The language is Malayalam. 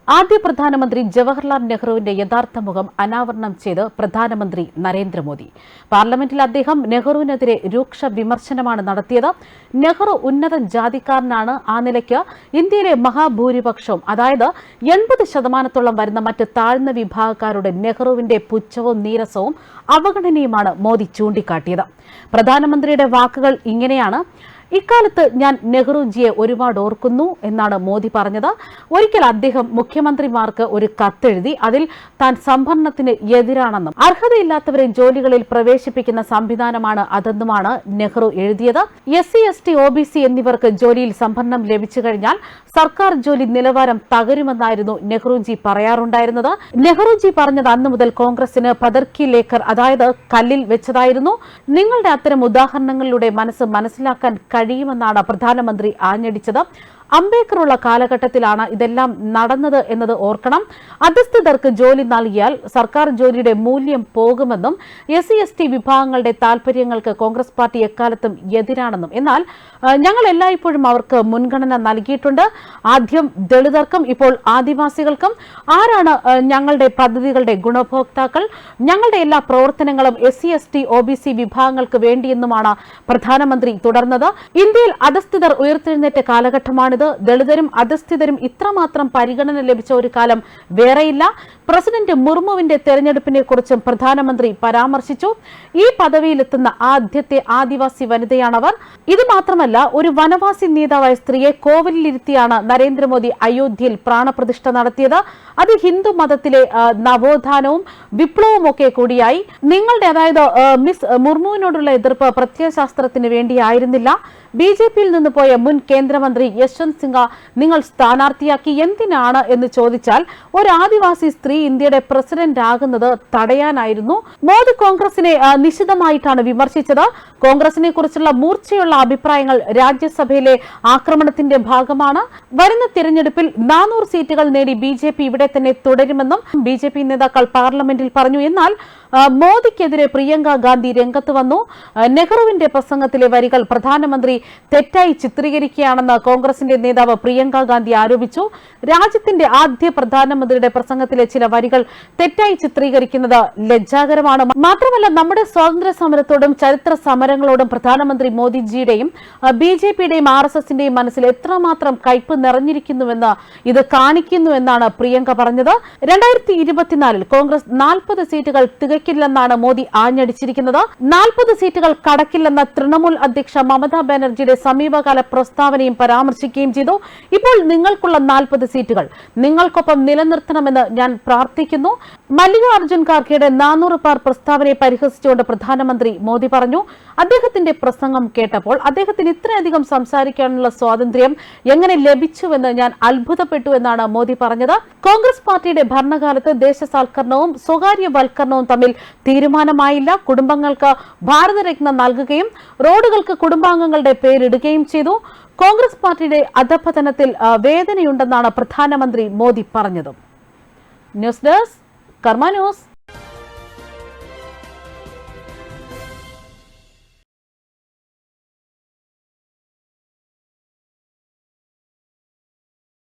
ആദ്യ പ്രധാനമന്ത്രി ജവഹർലാൽ നെഹ്റുവിന്റെ യഥാർത്ഥ മുഖം അനാവരണം ചെയ്ത് പ്രധാനമന്ത്രി നരേന്ദ്രമോദി. പാർലമെന്റിൽ അദ്ദേഹം നെഹ്റുവിനെതിരെ രൂക്ഷ വിമർശനമാണ് നടത്തിയത്. നെഹ്റു ഉന്നത ജാതിക്കാരനാണ്. ആ നിലയ്ക്ക് ഇന്ത്യയിലെ മഹാഭൂരിപക്ഷവും, അതായത് 80% വരുന്ന മറ്റ് താഴ്ന്ന വിഭാഗക്കാരുടെ നെഹ്റുവിന്റെ പുച്ഛവും നീരസവും അവഗണനയുമാണ് മോദി ചൂണ്ടിക്കാട്ടിയത്. പ്രധാനമന്ത്രിയുടെ വാക്കുകൾ ഇങ്ങനെയാണ്: ഇക്കാലത്ത് ഞാൻ നെഹ്റുജിയെ ഒരുപാട് ഓർക്കുന്നു എന്നാണ് മോദി പറഞ്ഞത്. ഒരിക്കൽ അദ്ദേഹം മുഖ്യമന്ത്രിമാർക്ക് ഒരു കത്തെഴുതി അതിൽ താൻ സംഭരണത്തിന് എതിരാണെന്നും അർഹതയില്ലാത്തവരെ ജോലികളിൽ പ്രവേശിപ്പിക്കുന്ന സംവിധാനമാണ് അതെന്നുമാണ് നെഹ്റു എഴുതിയത്. SC, ST, OBC എന്നിവർക്ക് ജോലിയിൽ സംഭരണം ലഭിച്ചു കഴിഞ്ഞാൽ സർക്കാർ ജോലി നിലവാരം തകരുമെന്നായിരുന്നു നെഹ്റുജി പറയാറുണ്ടായിരുന്നത്. നെഹ്റുജി പറഞ്ഞത് അന്നു മുതൽ കോൺഗ്രസിന് പതർക്കി ലേഖർ, അതായത് കല്ലിൽ വെച്ചതായിരുന്നു. നിങ്ങളുടെ അത്തരം ഉദാഹരണങ്ങളിലൂടെ മനസ്സിലാക്കാൻ കഴിയുമെന്നാണ് പ്രധാനമന്ത്രി ആഞ്ഞടിച്ചത്. അംബേദ്കറുള്ള കാലഘട്ടത്തിലാണ് ഇതെല്ലാം നടന്നത് എന്നത് ഓർക്കണം. അധസ്ഥിതർക്ക് ജോലി നൽകിയാൽ സർക്കാർ ജോലിയുടെ മൂല്യം പോകുമെന്നും SC, ST വിഭാഗങ്ങളുടെ താൽപര്യങ്ങൾക്ക് കോൺഗ്രസ് പാർട്ടി എക്കാലത്തും എതിരാണെന്നും, എന്നാൽ ഞങ്ങൾ എല്ലായ്പ്പോഴും അവർക്ക് മുൻഗണന നൽകിയിട്ടുണ്ട്. ആദ്യം ദളിതർക്കും ഇപ്പോൾ ആദിവാസികൾക്കും. ആരാണ് ഞങ്ങളുടെ പദ്ധതികളുടെ ഗുണഭോക്താക്കൾ? ഞങ്ങളുടെ എല്ലാ പ്രവർത്തനങ്ങളും SC, ST, OBC വിഭാഗങ്ങൾക്ക് വേണ്ടിയെന്നുമാണ് പ്രധാനമന്ത്രി തുടർന്നത്. ഇന്ത്യയിൽ അധസ്ഥിതർ ഉയർത്തെഴുന്നേറ്റ കാലഘട്ടമാണ്. ദളിതരും അധസ്ഥിതരും ഇത്രമാത്രം പരിഗണന ലഭിച്ച ഒരു കാലം വേറെയില്ല. പ്രസിഡന്റ് മുർമുവിന്റെ തെരഞ്ഞെടുപ്പിനെ കുറിച്ചും പ്രധാനമന്ത്രി പരാമർശിച്ചു. ഈ പദവിയിലെത്തുന്ന ആദ്യത്തെ ആദിവാസി വനിതയാണവർ. ഇത് മാത്രമല്ല, ഒരു വനവാസി നേതാവായ സ്ത്രീയെ കോവിലിരുത്തിയാണ് നരേന്ദ്രമോദി അയോധ്യയിൽ പ്രാണപ്രതിഷ്ഠ നടത്തിയത്. അത് ഹിന്ദു മതത്തിലെ നവോത്ഥാനവും വിപ്ലവവും ഒക്കെ കൂടിയായി. നിങ്ങളുടെ, അതായത് മിസ് മുർമുവിനോടുള്ള എതിർപ്പ് പ്രത്യയശാസ്ത്രത്തിന് വേണ്ടിയായിരുന്നില്ല. BJPയിൽ നിന്ന് പോയ മുൻ കേന്ദ്രമന്ത്രി യശ്വന്ത് സിൻഹ നിങ്ങൾ സ്ഥാനാർത്ഥിയാക്കി. എന്തിനാണ് എന്ന് ചോദിച്ചാൽ, ഒരു ആദിവാസി സ്ത്രീ ഇന്ത്യയുടെ പ്രസിഡന്റ് ആകുന്നത് തടയാനായിരുന്നു. മോദി കോൺഗ്രസിനെ നിശിതമായിട്ടാണ് വിമർശിച്ചത്. കോൺഗ്രസിനെ കുറിച്ചുള്ള മൂർച്ചയുള്ള അഭിപ്രായങ്ങൾ രാജ്യസഭയിലെ ആക്രമണത്തിന്റെ ഭാഗമാണ്. വരുന്ന തിരഞ്ഞെടുപ്പിൽ 400 സീറ്റുകൾ നേടി BJP ഇവിടെ തന്നെ തുടരുമെന്നും BJP നേതാക്കൾ പാർലമെന്റിൽ പറഞ്ഞു. എന്നാൽ മോദിക്കെതിരെ പ്രിയങ്ക ഗാന്ധി രംഗത്ത് വന്നു. നെഹ്റുവിന്റെ പ്രസംഗത്തിലെ വരികൾ പ്രധാനമന്ത്രി തെറ്റായി ചിത്രീകരിക്കുകയാണെന്ന് കോൺഗ്രസിന്റെ നേതാവ് പ്രിയങ്ക ഗാന്ധി ആരോപിച്ചു. രാജ്യത്തിന്റെ ആദ്യ പ്രധാനമന്ത്രിയുടെ പ്രസംഗത്തിലെ ചില വരികൾ തെറ്റായി ചിത്രീകരിക്കുന്നത് ലജ്ജാകരമാണ്. മാത്രമല്ല, നമ്മുടെ സ്വാതന്ത്ര്യ സമരത്തോടും ചരിത്ര സമരങ്ങളോടും പ്രധാനമന്ത്രി മോദിജിയുടെയും BJPയുടെയും RSSന്റെയും മനസ്സിൽ എത്രമാത്രം കയ്പ് നിറഞ്ഞിരിക്കുന്നുവെന്ന് ഇത് കാണിക്കുന്നു എന്നാണ് പ്രിയങ്ക പറഞ്ഞത്. 2024 കോൺഗ്രസ് 40 സീറ്റുകൾ തികക്കില്ലെന്നാണ് മോദി ആഞ്ഞടിച്ചിരിക്കുന്നത്. 40 സീറ്റുകൾ കടക്കില്ലെന്ന തൃണമൂൽ അധ്യക്ഷ മമതാ ബാനർജിയുടെ സമീപകാല പ്രസ്താവനയും പരാമർശിക്കുകയും ചെയ്തു. ഇപ്പോൾ നിങ്ങൾക്കുള്ള 40 സീറ്റുകൾ നിങ്ങൾക്കൊപ്പം നിലനിർത്തണമെന്ന് ഞാൻ പ്രാർത്ഥിക്കുന്നു. മല്ലികാർജുൻ ഖാർഗെയുടെ 400 പാർ പ്രസ്താവനയെ പരിഹസിച്ചുകൊണ്ട് പ്രധാനമന്ത്രി മോദി പറഞ്ഞു. അദ്ദേഹത്തിന്റെ പ്രസംഗം കേട്ടപ്പോൾ അദ്ദേഹത്തിന് ഇത്രയധികം സംസാരിക്കാനുള്ള സ്വാതന്ത്ര്യം എങ്ങനെ ലഭിച്ചുവെന്ന് ഞാൻ അത്ഭുതപ്പെട്ടു എന്നാണ് മോദി പറഞ്ഞത്. കോൺഗ്രസ് പാർട്ടിയുടെ ഭരണകാലത്ത് ദേശസാൽക്കരണവും സ്വകാര്യവൽക്കരണവും തമ്മിൽ തീരുമാനമായില്ല. കുടുംബങ്ങൾക്ക് ഭാരതരത്ന നൽകുകയും റോഡുകൾക്ക് കുടുംബാംഗങ്ങളുടെ പേരിടുകയും ചെയ്തു. കോൺഗ്രസ് പാർട്ടിയുടെ അധപതനത്തിൽ വേദനയുണ്ടെന്നാണ് പ്രധാനമന്ത്രി മോദി പറഞ്ഞത്. ന്യൂസ് ഡെസ്ക് കർമ്മ ന്യൂസ്.